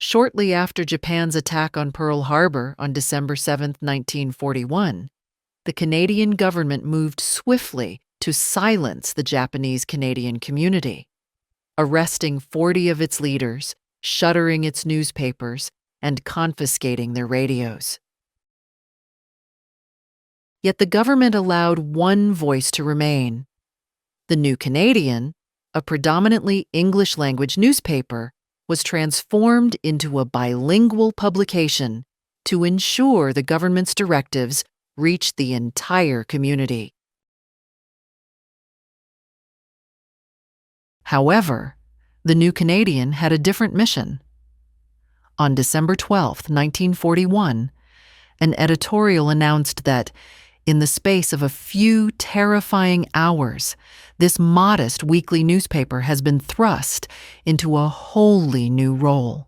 Shortly after Japan's attack on Pearl Harbor on December 7, 1941, the Canadian government moved swiftly to silence the Japanese Canadian community, arresting 40 of its leaders, shuttering its newspapers, and confiscating their radios. Yet the government allowed one voice to remain. The New Canadian, a predominantly English-language newspaper, was transformed into a bilingual publication to ensure the government's directives reached the entire community. However, the New Canadian had a different mission. On December 12, 1941, an editorial announced that, in the space of a few terrifying hours, this modest weekly newspaper has been thrust into a wholly new role.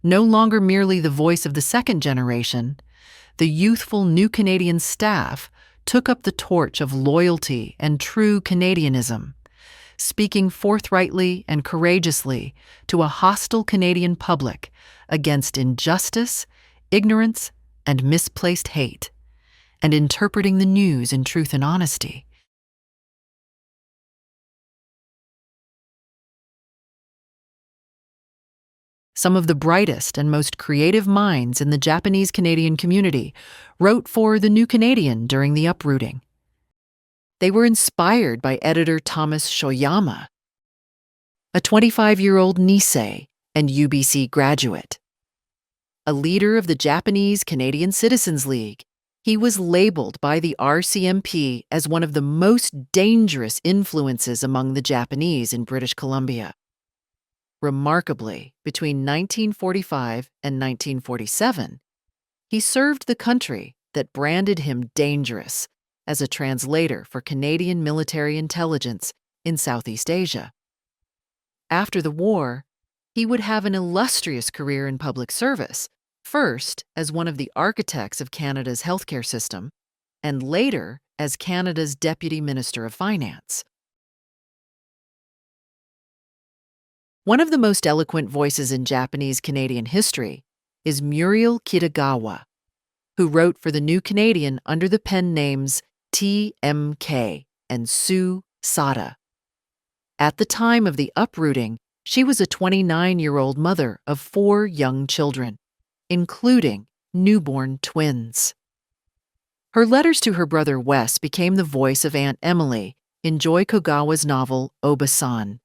No longer merely the voice of the second generation, the youthful New Canadian staff took up the torch of loyalty and true Canadianism, speaking forthrightly and courageously to a hostile Canadian public against injustice, ignorance, and misplaced hate, and interpreting the news in truth and honesty. Some of the brightest and most creative minds in the Japanese Canadian community wrote for the New Canadian during the Uprooting. They were inspired by editor Thomas Shoyama, a 25-year-old Nisei and UBC graduate. A leader of the Japanese Canadian Citizens League, he was labeled by the RCMP as one of the most dangerous influences among the Japanese in British Columbia. Remarkably, between 1945 and 1947, he served the country that branded him dangerous as a translator for Canadian military intelligence in Southeast Asia. After the war, he would have an illustrious career in public service, first as one of the architects of Canada's healthcare system, and later as Canada's Deputy Minister of Finance. One of the most eloquent voices in Japanese Canadian history is Muriel Kitagawa, who wrote for the New Canadian under the pen names T.M.K. and Sue Sada. At the time of the uprooting, she was a 29-year-old mother of 4 young children, including newborn twins. Her letters to her brother Wes became the voice of Aunt Emily in Joy Kogawa's novel Obasan.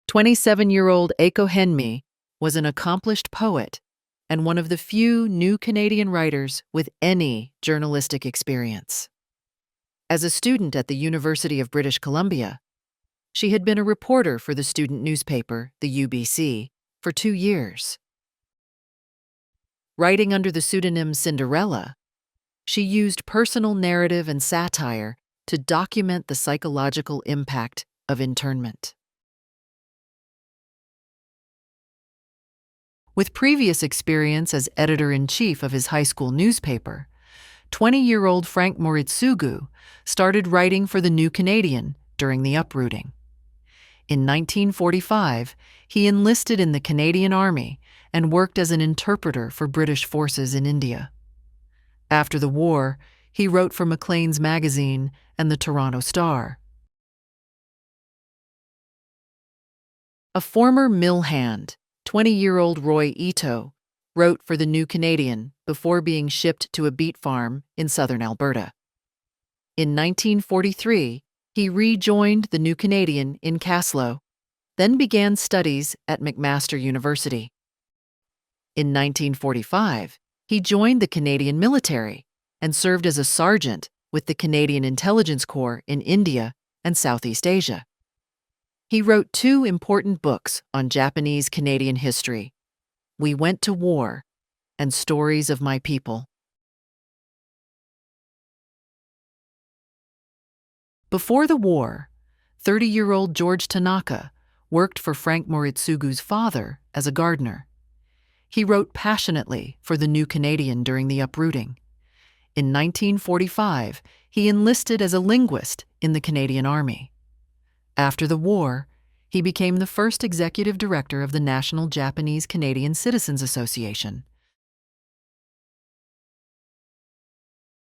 27-year-old Eiko Henmi was an accomplished poet and one of the few New Canadian writers with any journalistic experience. As a student at the University of British Columbia, she had been a reporter for the student newspaper, the UBC, for 2 years. Writing under the pseudonym Cinderella, she used personal narrative and satire to document the psychological impact of internment. With previous experience as editor-in-chief of his high school newspaper, 20-year-old Frank Moritsugu started writing for the New Canadian during the uprooting. In 1945, he enlisted in the Canadian Army and worked as an interpreter for British forces in India. After the war, he wrote for Maclean's Magazine and the Toronto Star. A former mill hand, 20-year-old Roy Ito, wrote for the New Canadian before being shipped to a beet farm in southern Alberta. In 1943, he rejoined the New Canadian in Caslow, then began studies at McMaster University. In 1945, he joined the Canadian military and served as a sergeant with the Canadian Intelligence Corps in India and Southeast Asia. He wrote 2 important books on Japanese Canadian history, We Went to War and Stories of My People. Before the war, 30-year-old George Tanaka worked for Frank Moritsugu's father as a gardener. He wrote passionately for the New Canadian during the uprooting. In 1945, he enlisted as a linguist in the Canadian Army. After the war, He became the first executive director of the National Japanese Canadian Citizens Association.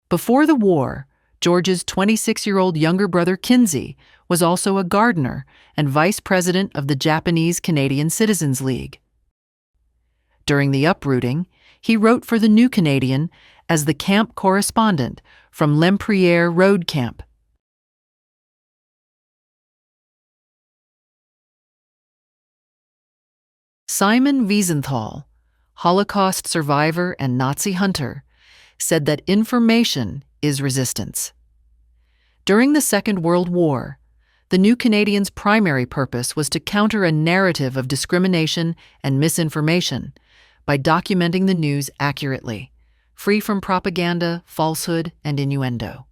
Before the war, George's 26-year-old younger brother Kinsey was also a gardener and vice president of the Japanese Canadian Citizens League. During the uprooting, he wrote for the New Canadian as the camp correspondent from Lempriere Road Camp. Simon Wiesenthal, Holocaust survivor and Nazi hunter, said that information is resistance. During the Second World War, the New Canadian's primary purpose was to counter a narrative of discrimination and misinformation by documenting the news accurately, free from propaganda, falsehood, and innuendo.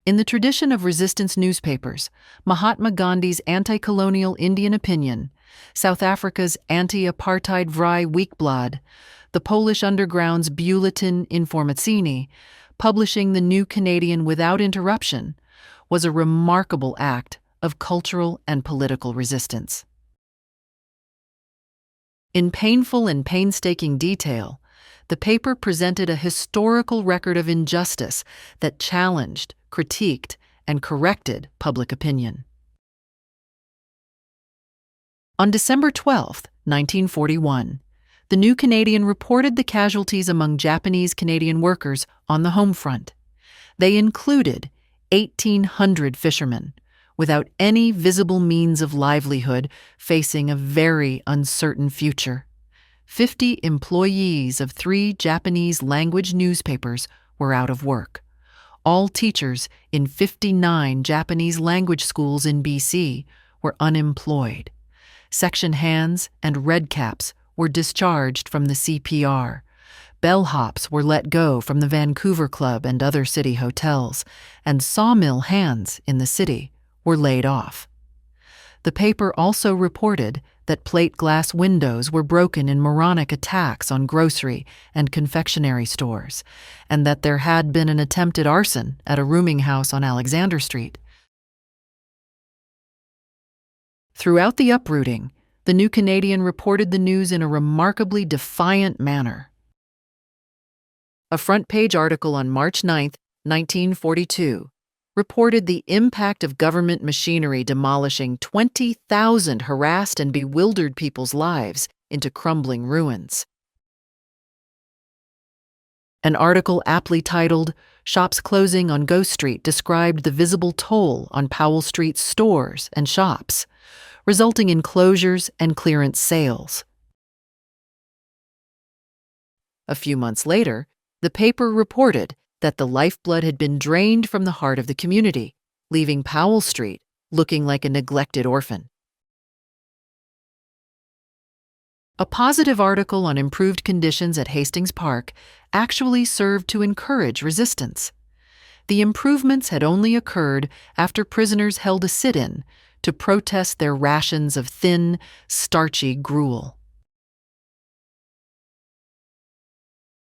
In the tradition of resistance newspapers, Mahatma Gandhi's anti-colonial Indian Opinion, South Africa's anti-apartheid Vrij Weekblad, the Polish underground's Bulletin Informacyjny, publishing the New Canadian without interruption, was a remarkable act of cultural and political resistance. In painful and painstaking detail, the paper presented a historical record of injustice that challenged, critiqued, and corrected public opinion. On December 12, 1941, the New Canadian reported the casualties among Japanese Canadian workers on the home front. They included 1,800 fishermen, without any visible means of livelihood, facing a very uncertain future. 50 employees of 3 Japanese-language newspapers were out of work. All teachers in 59 Japanese-language schools in BC were unemployed. Section hands and redcaps were discharged from the CPR. Bellhops were let go from the Vancouver Club and other city hotels, and sawmill hands in the city were laid off. The paper also reported that plate glass windows were broken in moronic attacks on grocery and confectionery stores, and that there had been an attempted arson at a rooming house on Alexander Street. Throughout the uprooting, the New Canadian reported the news in a remarkably defiant manner. A front-page article on March 9, 1942, reported the impact of government machinery demolishing 20,000 harassed and bewildered people's lives into crumbling ruins. An article aptly titled, "Shops Closing on Ghost Street" described the visible toll on Powell Street's stores and shops, resulting in closures and clearance sales. A few months later, the paper reported that the lifeblood had been drained from the heart of the community, leaving Powell Street looking like a neglected orphan. A positive article on improved conditions at Hastings Park actually served to encourage resistance. The improvements had only occurred after prisoners held a sit-in to protest their rations of thin, starchy gruel.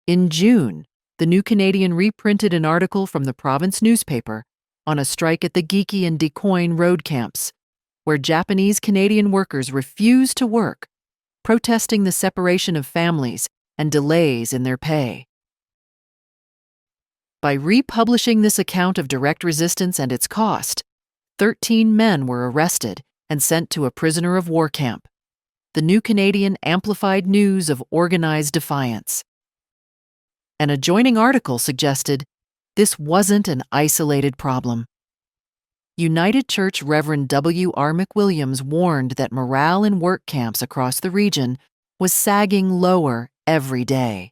In June, the New Canadian reprinted an article from the province newspaper on a strike at the Geeky and DeCoin road camps, where Japanese Canadian workers refused to work, protesting the separation of families and delays in their pay. By republishing this account of direct resistance and its cost, 13 men were arrested and sent to a prisoner of war camp. The New Canadian amplified news of organized defiance. An adjoining article suggested this wasn't an isolated problem. United Church Reverend W. R. McWilliams warned that morale in work camps across the region was sagging lower every day.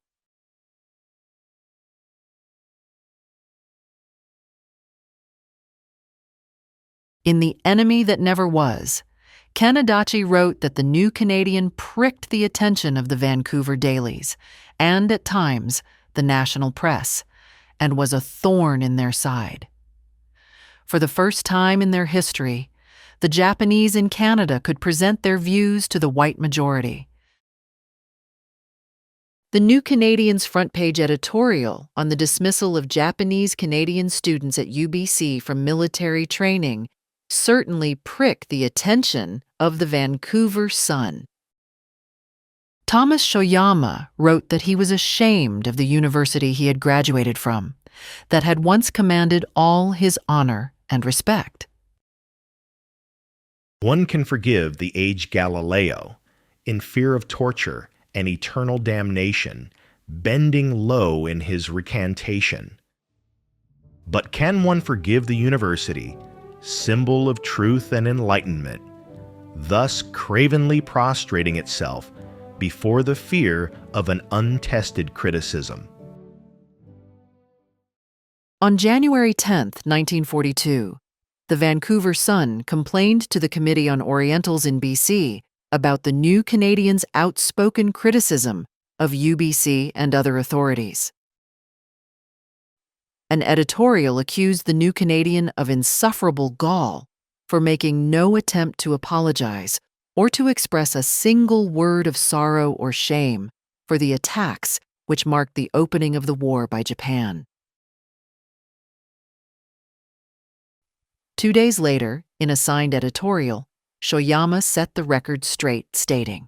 In The Enemy That Never Was, Ken Adachi wrote that the New Canadian pricked the attention of the Vancouver dailies, and at times, the national press, and was a thorn in their side. For the first time in their history, the Japanese in Canada could present their views to the white majority. The New Canadian's front page editorial on the dismissal of Japanese Canadian students at UBC from military training certainly pricked the attention of the Vancouver Sun. Thomas Shoyama wrote that he was ashamed of the university he had graduated from, that had once commanded all his honor and respect. One can forgive the aged Galileo, in fear of torture and eternal damnation, bending low in his recantation. But can one forgive the university, symbol of truth and enlightenment, thus cravenly prostrating itself before the fear of an untested criticism? On January 10, 1942, the Vancouver Sun complained to the Committee on Orientals in BC about the New Canadian's outspoken criticism of UBC and other authorities. An editorial accused the New Canadian of insufferable gall for making no attempt to apologize or to express a single word of sorrow or shame for the attacks which marked the opening of the war by Japan. 2 days later, in a signed editorial, Shoyama set the record straight, stating,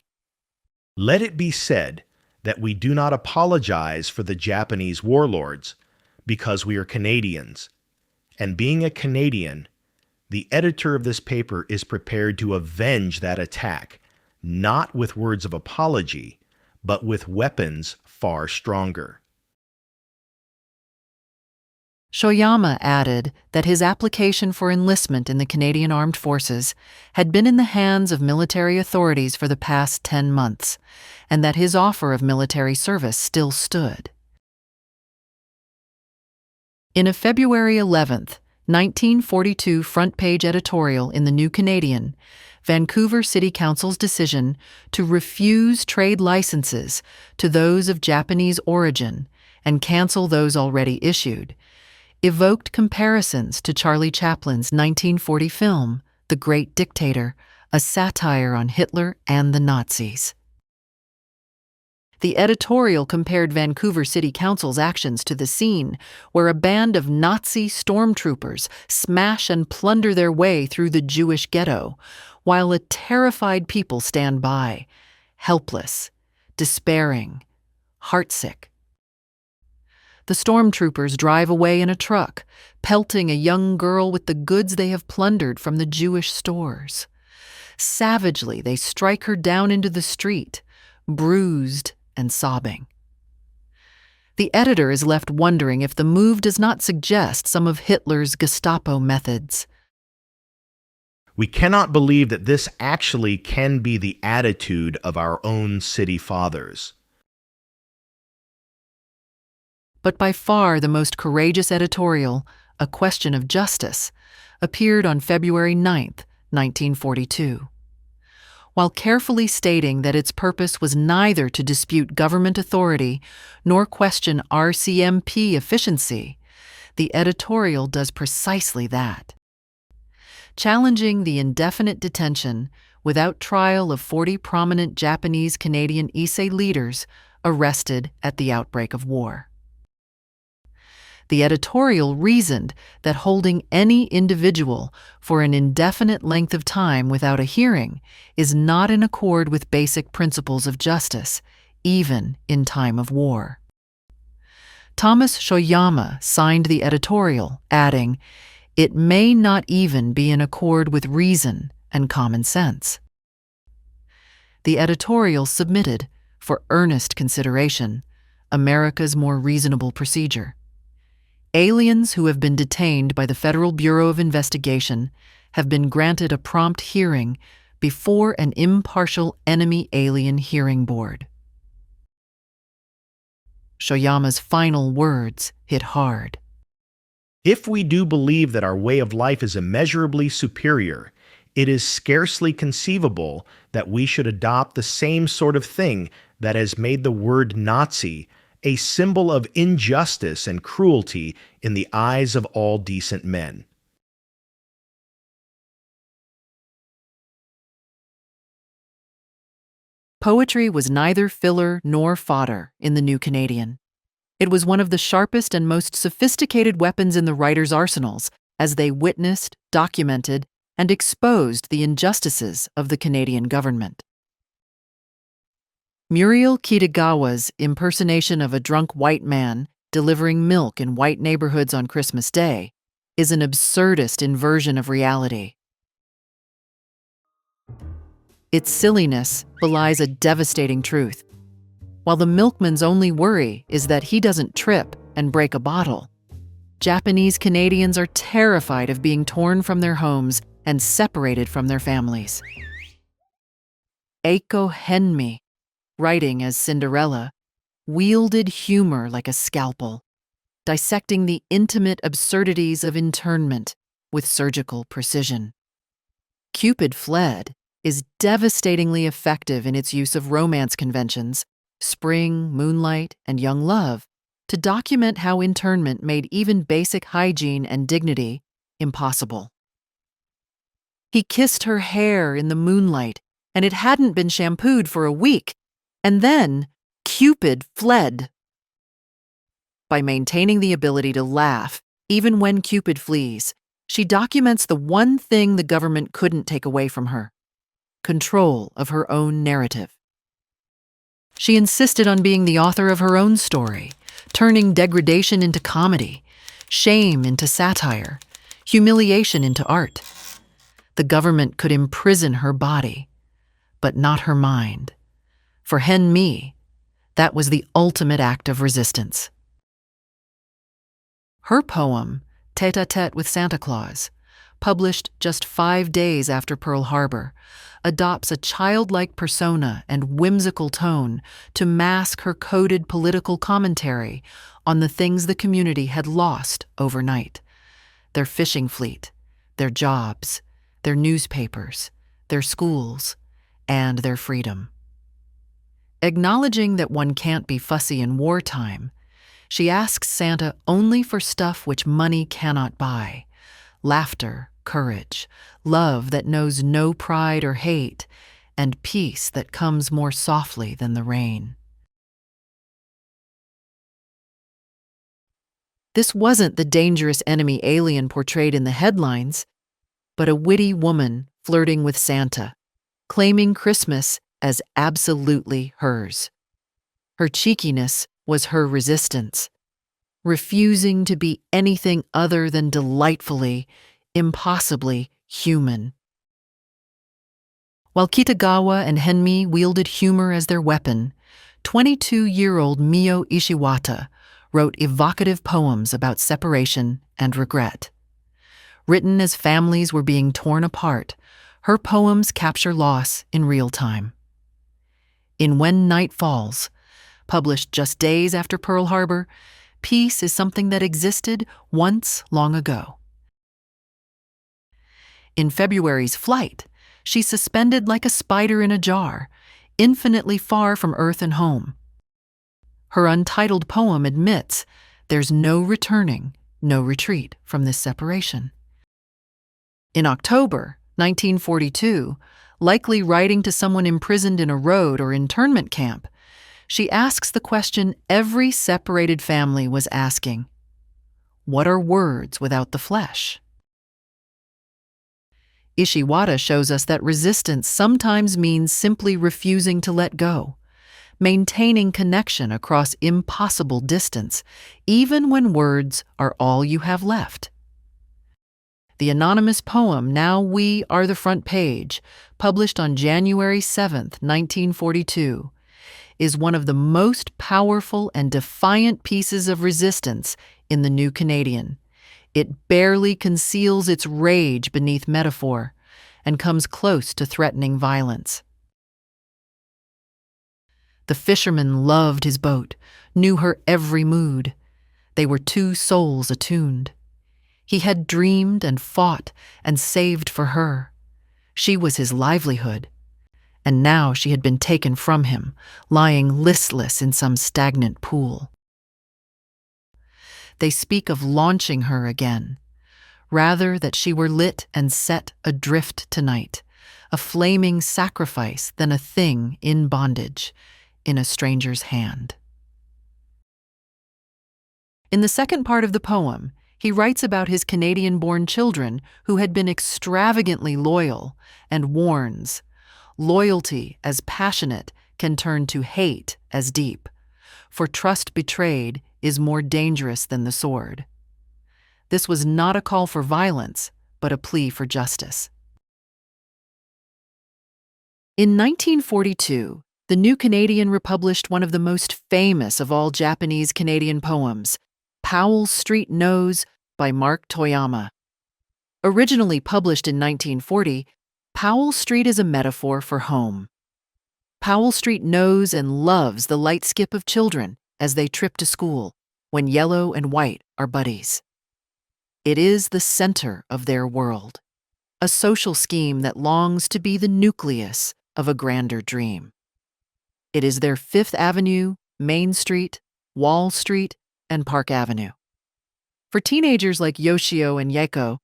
"Let it be said that we do not apologize for the Japanese warlords because we are Canadians. And being a Canadian, the editor of this paper is prepared to avenge that attack, not with words of apology, but with weapons far stronger." Shoyama added that his application for enlistment in the Canadian Armed Forces had been in the hands of military authorities for the past 10 months, and that his offer of military service still stood. In a February 11, 1942 front-page editorial in the New Canadian, Vancouver City Council's decision to refuse trade licenses to those of Japanese origin and cancel those already issued evoked comparisons to Charlie Chaplin's 1940 film, The Great Dictator, a satire on Hitler and the Nazis. The editorial compared Vancouver City Council's actions to the scene where a band of Nazi stormtroopers smash and plunder their way through the Jewish ghetto, while a terrified people stand by, helpless, despairing, heartsick. The stormtroopers drive away in a truck, pelting a young girl with the goods they have plundered from the Jewish stores. Savagely, they strike her down into the street, bruised and sobbing. The editor is left wondering if the move does not suggest some of Hitler's Gestapo methods. We cannot believe that this actually can be the attitude of our own city fathers. But by far the most courageous editorial, A Question of Justice, appeared on February 9, 1942. While carefully stating that its purpose was neither to dispute government authority nor question RCMP efficiency, the editorial does precisely that. Challenging the indefinite detention without trial of 40 prominent Japanese Canadian Issei leaders arrested at the outbreak of war. The editorial reasoned that holding any individual for an indefinite length of time without a hearing is not in accord with basic principles of justice, even in time of war. Thomas Shoyama signed the editorial, adding, "It may not even be in accord with reason and common sense." The editorial submitted, for earnest consideration, America's more reasonable procedure. Aliens who have been detained by the Federal Bureau of Investigation have been granted a prompt hearing before an impartial enemy alien hearing board. Shoyama's final words hit hard. If we do believe that our way of life is immeasurably superior, it is scarcely conceivable that we should adopt the same sort of thing that has made the word Nazi a symbol of injustice and cruelty in the eyes of all decent men. Poetry was neither filler nor fodder in the New Canadian. It was one of the sharpest and most sophisticated weapons in the writers' arsenals as they witnessed, documented, and exposed the injustices of the Canadian government. Muriel Kitagawa's impersonation of a drunk white man delivering milk in white neighborhoods on Christmas Day is an absurdist inversion of reality. Its silliness belies a devastating truth. While the milkman's only worry is that he doesn't trip and break a bottle, Japanese Canadians are terrified of being torn from their homes and separated from their families. Eiko Henmi, writing as Cinderella, wielded humor like a scalpel, dissecting the intimate absurdities of internment with surgical precision. Cupid Fled is devastatingly effective in its use of romance conventions, spring, moonlight, and young love, to document how internment made even basic hygiene and dignity impossible. He kissed her hair in the moonlight, and it hadn't been shampooed for a week, and then Cupid fled. By maintaining the ability to laugh, even when Cupid flees, she documents the one thing the government couldn't take away from her: control of her own narrative. She insisted on being the author of her own story, turning degradation into comedy, shame into satire, humiliation into art. The government could imprison her body, but not her mind. For Hen Mi, that was the ultimate act of resistance. Her poem, Tête-à-Tête with Santa Claus, published just 5 days after Pearl Harbor, adopts a childlike persona and whimsical tone to mask her coded political commentary on the things the community had lost overnight: their fishing fleet, their jobs, their newspapers, their schools, and their freedom. Acknowledging that one can't be fussy in wartime, she asks Santa only for stuff which money cannot buy: laughter, courage, love that knows no pride or hate, and peace that comes more softly than the rain. This wasn't the dangerous enemy alien portrayed in the headlines, but a witty woman flirting with Santa, claiming Christmas as absolutely hers. Her cheekiness was her resistance, refusing to be anything other than delightfully, impossibly human. While Kitagawa and Henmi wielded humor as their weapon, 22-year-old Mio Ishiwata wrote evocative poems about separation and regret. Written as families were being torn apart, her poems capture loss in real time. In When Night Falls, published just days after Pearl Harbor, peace is something that existed once long ago. In February's Flight, she's suspended like a spider in a jar, infinitely far from Earth and home. Her untitled poem admits there's no returning, no retreat from this separation. In October 1942, likely writing to someone imprisoned in a road or internment camp, she asks the question every separated family was asking: what are words without the flesh? Ishiwata shows us that resistance sometimes means simply refusing to let go, maintaining connection across impossible distance, even when words are all you have left. The anonymous poem Now We Are the Front Page, published on January 7, 1942, is one of the most powerful and defiant pieces of resistance in the New Canadian. It barely conceals its rage beneath metaphor and comes close to threatening violence. The fisherman loved his boat, knew her every mood. They were two souls attuned. He had dreamed and fought and saved for her. She was his livelihood. And now she had been taken from him, lying listless in some stagnant pool. They speak of launching her again, rather that she were lit and set adrift tonight, a flaming sacrifice than a thing in bondage, in a stranger's hand. In the second part of the poem, he writes about his Canadian-born children who had been extravagantly loyal and warns, loyalty as passionate can turn to hate as deep, for trust betrayed is more dangerous than the sword. This was not a call for violence, but a plea for justice. In 1942, the New Canadian republished one of the most famous of all Japanese Canadian poems, Powell's Street Knows by Mark Toyama. Originally published in 1940, Powell Street is a metaphor for home. Powell Street knows and loves the light skip of children as they trip to school, when yellow and white are buddies. It is the center of their world, a social scheme that longs to be the nucleus of a grander dream. It is their Fifth Avenue, Main Street, Wall Street, and Park Avenue. For teenagers like Yoshio and Yaeko,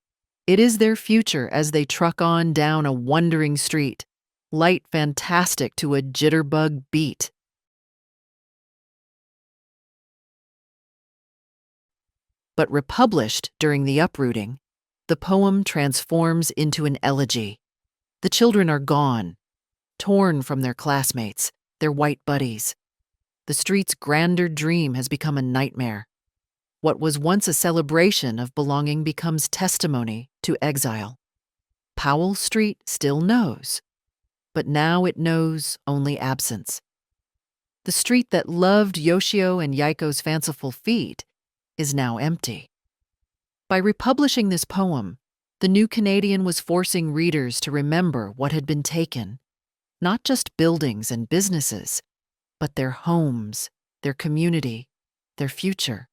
it is their future as they truck on down a wandering street, light fantastic to a jitterbug beat. But republished during the uprooting, the poem transforms into an elegy. The children are gone, torn from their classmates, their white buddies. The street's grander dream has become a nightmare. What was once a celebration of belonging becomes testimony to exile. Powell Street still knows, but now it knows only absence. The street that loved Yoshio and Yaiko's fanciful feet is now empty. By republishing this poem, the New Canadian was forcing readers to remember what had been taken, not just buildings and businesses, but their homes, their community, their future.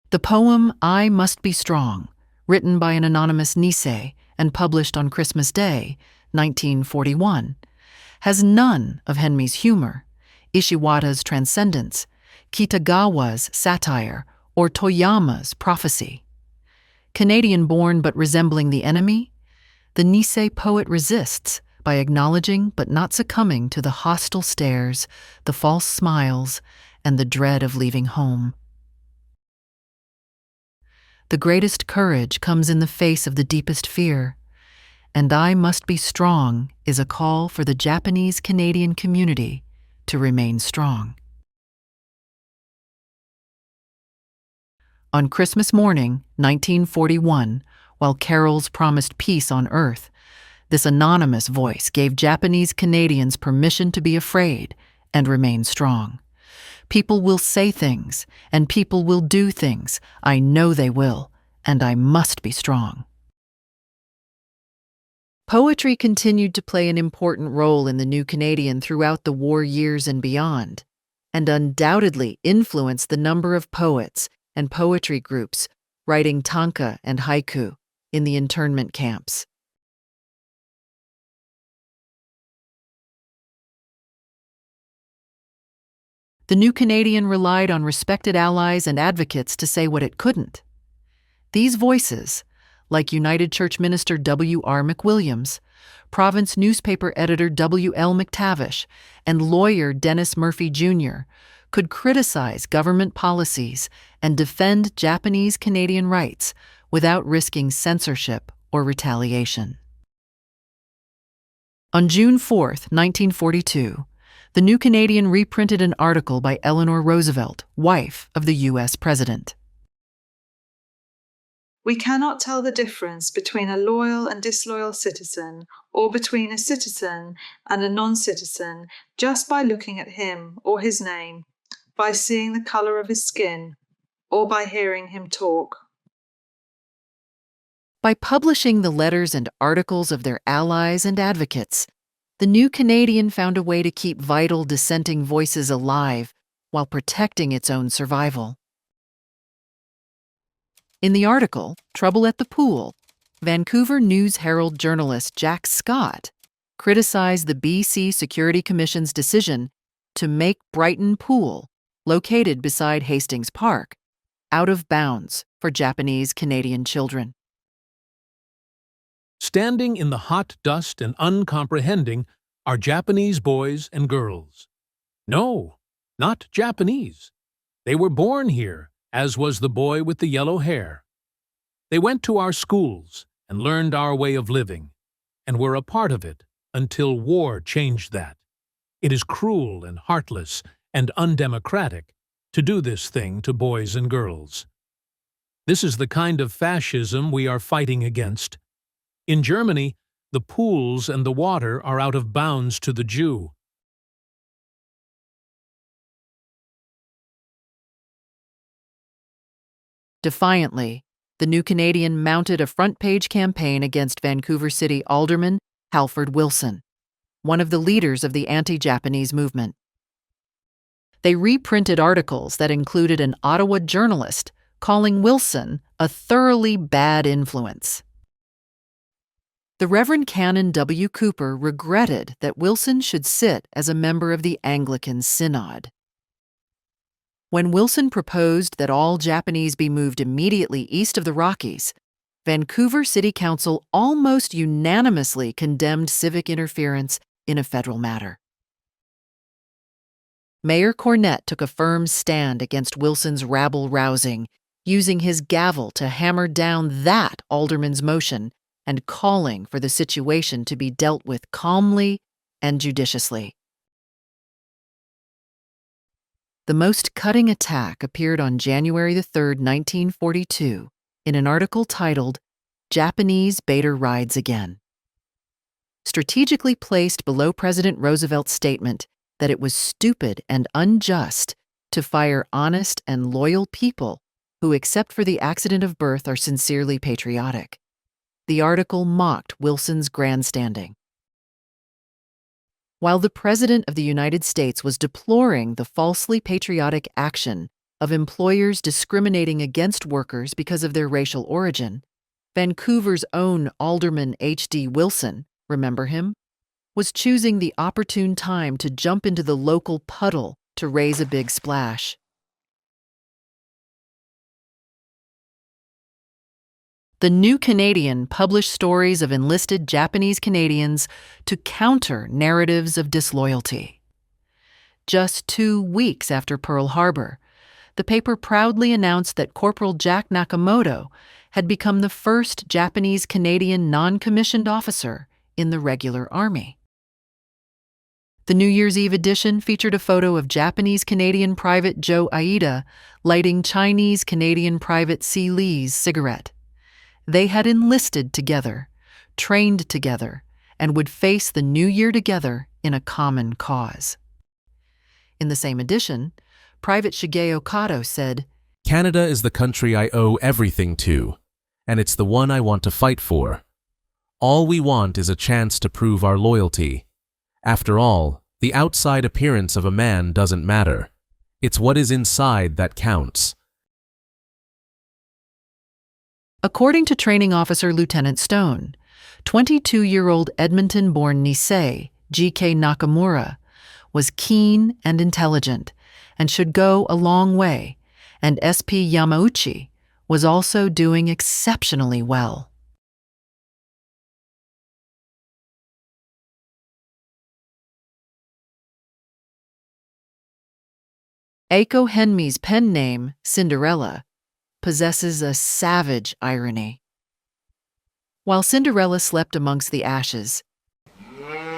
The poem I Must Be Strong, written by an anonymous Nisei and published on Christmas Day, 1941, has none of Henmi's humor, Ishiwata's transcendence, Kitagawa's satire, or Toyama's prophecy. Canadian-born but resembling the enemy, the Nisei poet resists by acknowledging but not succumbing to the hostile stares, the false smiles, and the dread of leaving home. The greatest courage comes in the face of the deepest fear, and I Must Be Strong is a call for the Japanese Canadian community to remain strong. On Christmas morning, 1941, while carols promised peace on Earth, this anonymous voice gave Japanese Canadians permission to be afraid and remain strong. People will say things, and people will do things. I know they will, and I must be strong. Poetry continued to play an important role in the New Canadian throughout the war years and beyond, and undoubtedly influenced the number of poets and poetry groups writing tanka and haiku in the internment camps. The New Canadian relied on respected allies and advocates to say what it couldn't. These voices, like United Church minister W.R. McWilliams, province newspaper editor W.L. McTavish, and lawyer Dennis Murphy Jr., could criticize government policies and defend Japanese Canadian rights without risking censorship or retaliation. On June 4, 1942, the New Canadian reprinted an article by Eleanor Roosevelt, wife of the U.S. President. We cannot tell the difference between a loyal and disloyal citizen, or between a citizen and a non-citizen, just by looking at him or his name, by seeing the color of his skin, or by hearing him talk. By publishing the letters and articles of their allies and advocates, the New Canadian found a way to keep vital dissenting voices alive while protecting its own survival. In the article, Trouble at the Pool, Vancouver News Herald journalist Jack Scott criticized the BC Security Commission's decision to make Brighton Pool, located beside Hastings Park, out of bounds for Japanese Canadian children. standing in the hot dust and uncomprehending are Japanese boys and girls. No, not Japanese. They were born here, as was the boy with the yellow hair. They went to our schools and learned our way of living, and were a part of it until war changed that. It is cruel and heartless and undemocratic to do this thing to boys and girls. This is the kind of fascism we are fighting against. In Germany, the pools and the water are out of bounds to the Jew. Defiantly, the New Canadian mounted a front-page campaign against Vancouver City Alderman Halford Wilson, one of the leaders of the anti-Japanese movement. They reprinted articles that included an Ottawa journalist calling Wilson a thoroughly bad influence. The Reverend Canon W. Cooper regretted that Wilson should sit as a member of the Anglican Synod. When Wilson proposed that all Japanese be moved immediately east of the Rockies, Vancouver City Council almost unanimously condemned civic interference in a federal matter. Mayor Cornett took a firm stand against Wilson's rabble-rousing, using his gavel to hammer down that alderman's motion and calling for the situation to be dealt with calmly and judiciously. The most cutting attack appeared on January 3, 1942, in an article titled, "Japanese Bader Rides Again." Strategically placed below President Roosevelt's statement that it was stupid and unjust to fire honest and loyal people who, except for the accident of birth, are sincerely patriotic. The article mocked Wilson's grandstanding. While the President of the United States was deploring the falsely patriotic action of employers discriminating against workers because of their racial origin, Vancouver's own Alderman H.D. Wilson, remember him, was choosing the opportune time to jump into the local puddle to raise a big splash. The New Canadian published stories of enlisted Japanese Canadians to counter narratives of disloyalty. Just 2 weeks after Pearl Harbor, the paper proudly announced that Corporal Jack Nakamoto had become the first Japanese Canadian non-commissioned officer in the regular army. The New Year's Eve edition featured a photo of Japanese Canadian Private Joe Aida lighting Chinese Canadian Private C. Lee's cigarette. They had enlisted together, trained together, and would face the new year together in a common cause. In the same edition, Private Shigeo Kato said, "Canada is the country I owe everything to, and it's the one I want to fight for. All we want is a chance to prove our loyalty. After all, the outside appearance of a man doesn't matter. It's what is inside that counts." According to Training Officer Lieutenant Stone, 22-year-old Edmonton-born Nisei, G.K. Nakamura, was keen and intelligent and should go a long way, and S.P. Yamauchi was also doing exceptionally well. Eiko Henmi's pen name, Cinderella, possesses a savage irony. While Cinderella slept amongst the ashes,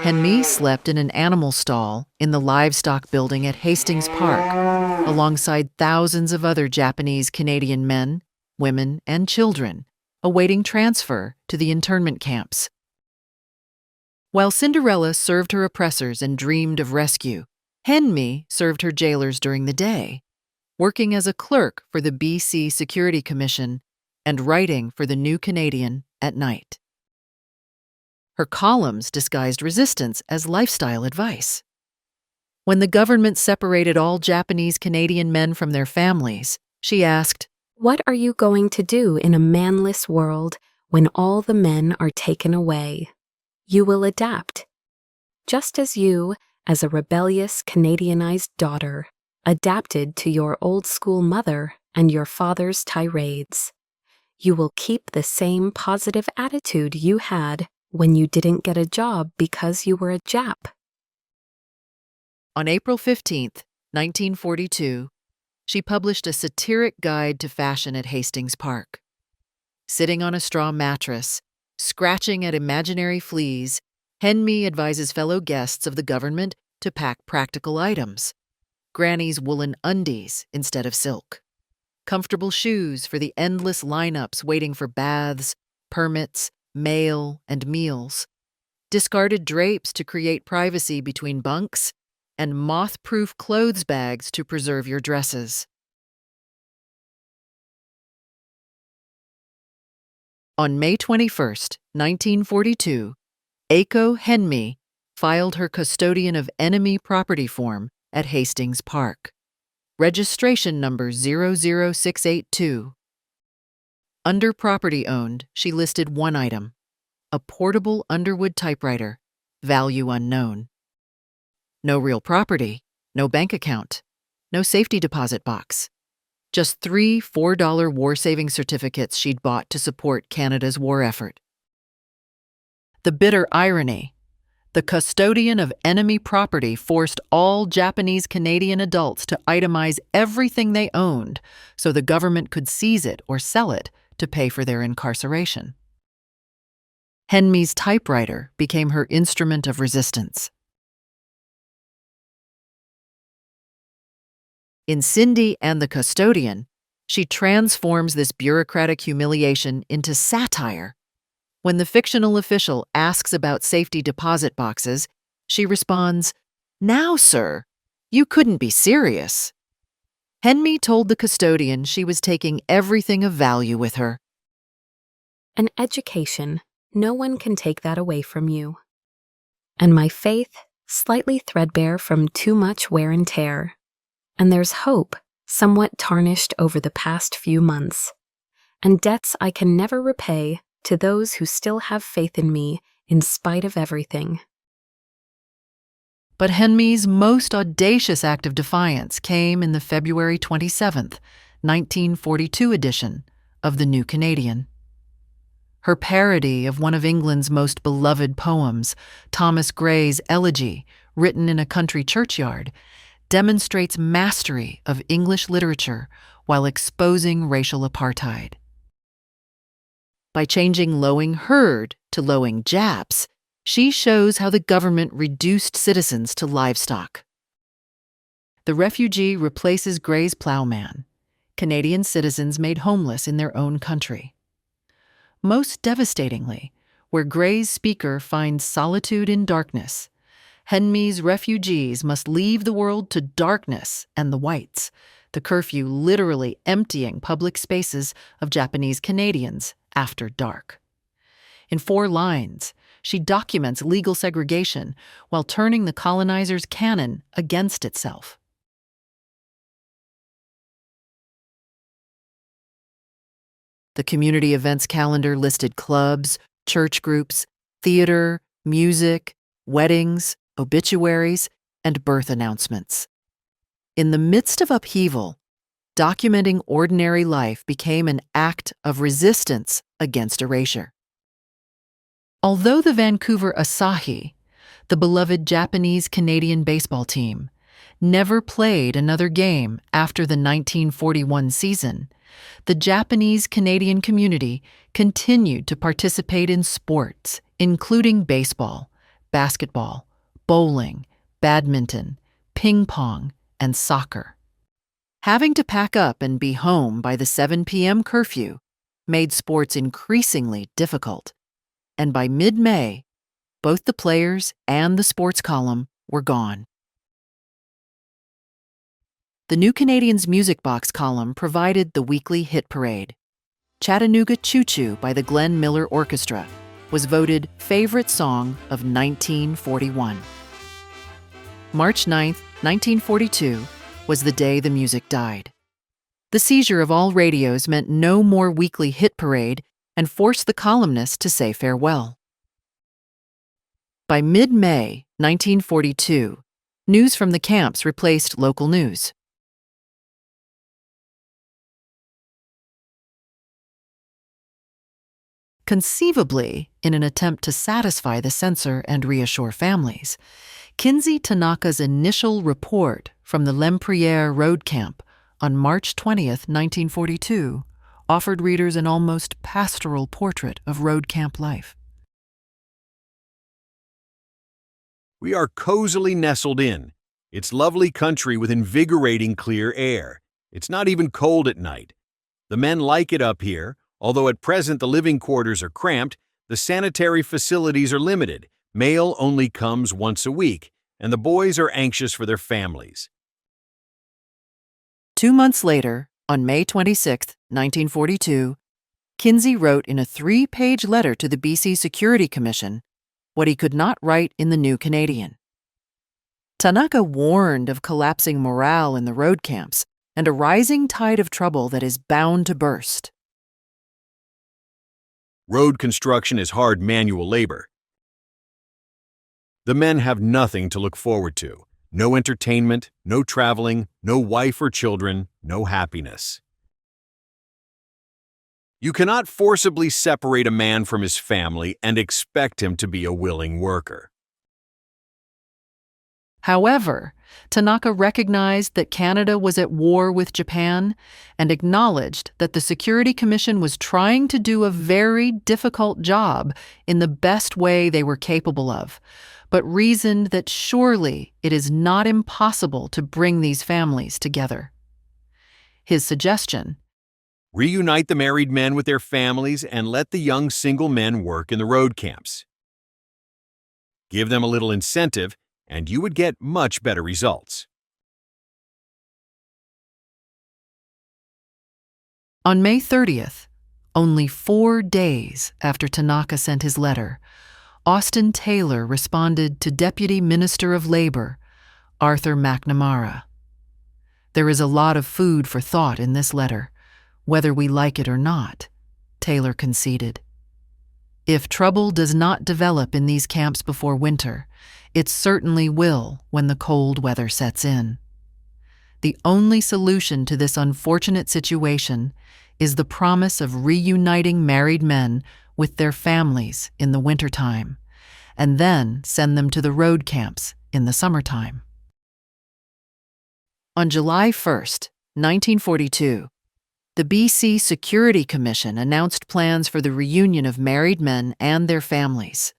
Henmi slept in an animal stall in the livestock building at Hastings Park, alongside thousands of other Japanese Canadian men, women, and children awaiting transfer to the internment camps. While Cinderella served her oppressors and dreamed of rescue, Henmi served her jailers during the day, working as a clerk for the BC Security Commission and writing for the New Canadian at night. Her columns disguised resistance as lifestyle advice. When the government separated all Japanese Canadian men from their families, she asked, "What are you going to do in a manless world when all the men are taken away? You will adapt. Just as you, as a rebellious Canadianized daughter, adapted to your old-school mother and your father's tirades. you will keep the same positive attitude you had when you didn't get a job because you were a Jap. On April 15th, 1942, she published a satiric guide to fashion at Hastings Park. Sitting on a straw mattress, scratching at imaginary fleas, Henme advises fellow guests of the government to pack practical items: Granny's woolen undies instead of silk, comfortable shoes for the endless lineups waiting for baths, permits, mail, and meals, discarded drapes to create privacy between bunks, and moth-proof clothes bags to preserve your dresses. On May 21st, 1942, Aiko Henme filed her custodian of enemy property form at Hastings Park. Registration number 00682. Under property owned, she listed one item: a portable Underwood typewriter, value unknown. No real property, no bank account, no safety deposit box. Just 3 $4 war-saving certificates she'd bought to support Canada's war effort. The bitter irony: the custodian of enemy property forced all Japanese Canadian adults to itemize everything they owned so the government could seize it or sell it to pay for their incarceration. Henme's typewriter became her instrument of resistance. In Cindy and the Custodian, she transforms this bureaucratic humiliation into satire. When the fictional official asks about safety deposit boxes, she responds, "Now, sir, you couldn't be serious." Henme told the Custodian she was taking everything of value with her. An education, no one can take that away from you. And my faith, slightly threadbare from too much wear and tear. And there's hope, somewhat tarnished over the past few months. And debts I can never repay to those who still have faith in me in spite of everything. But Henme's most audacious act of defiance came in the February 27th, 1942 edition of The New Canadian. Her parody of one of England's most beloved poems, Thomas Gray's Elegy, written in a country churchyard, demonstrates mastery of English literature while exposing racial apartheid. By changing lowing herd to lowing Japs, she shows how the government reduced citizens to livestock. The refugee replaces Gray's plowman, Canadian citizens made homeless in their own country. Most devastatingly, where Gray's speaker finds solitude in darkness, Henme's refugees must leave the world to darkness and the whites, the curfew literally emptying public spaces of Japanese Canadians after dark. In 4 lines, she documents legal segregation while turning the colonizers' canon against itself. The community events calendar listed clubs, church groups, theater, music, weddings, obituaries, and birth announcements. In the midst of upheaval, documenting ordinary life became an act of resistance against erasure. Although the Vancouver Asahi, the beloved Japanese-Canadian baseball team, never played another game after the 1941 season, the Japanese-Canadian community continued to participate in sports, including baseball, basketball, bowling, badminton, ping pong, and soccer. Having to pack up and be home by the 7 p.m. curfew made sports increasingly difficult, and by mid-May, both the players and the sports column were gone. The New Canadian's Music Box column provided the weekly hit parade. Chattanooga Choo Choo by the Glenn Miller Orchestra was voted Favorite Song of 1941. March 9, 1942, was the day the music died. The seizure of all radios meant no more weekly hit parade and forced the columnists to say farewell. By mid-May 1942, news from the camps replaced local news. Conceivably, in an attempt to satisfy the censor and reassure families, Kinsey Tanaka's initial report from the Lempriere road camp on March 20th, 1942, offered readers an almost pastoral portrait of road camp life. We are cozily nestled in. It's lovely country with invigorating clear air. It's not even cold at night. The men like it up here, although at present the living quarters are cramped, the sanitary facilities are limited, mail only comes once a week, and the boys are anxious for their families. 2 months later, on May 26, 1942, Kinsey wrote in a 3-page letter to the BC Security Commission what he could not write in the New Canadian. Tanaka warned of collapsing morale in the road camps and a rising tide of trouble that is bound to burst. Road construction is hard manual labor. The men have nothing to look forward to. No entertainment, no traveling, no wife or children, no happiness. You cannot forcibly separate a man from his family and expect him to be a willing worker. However, Tanaka recognized that Canada was at war with Japan and acknowledged that the Security Commission was trying to do a very difficult job in the best way they were capable of, but reasoned that surely it is not impossible to bring these families together. His suggestion: Reunite the married men with their families and let the young single men work in the road camps. Give them a little incentive, and you would get much better results. On May 30th, only 4 days after Tanaka sent his letter, Austin Taylor responded to Deputy Minister of Labor, Arthur McNamara. There is a lot of food for thought in this letter, whether we like it or not, Taylor conceded. If trouble does not develop in these camps before winter, it certainly will when the cold weather sets in. The only solution to this unfortunate situation is the promise of reuniting married men with their families in the wintertime, and then send them to the road camps in the summertime. On July 1st, 1942, the BC Security Commission announced plans for the reunion of married men and their families.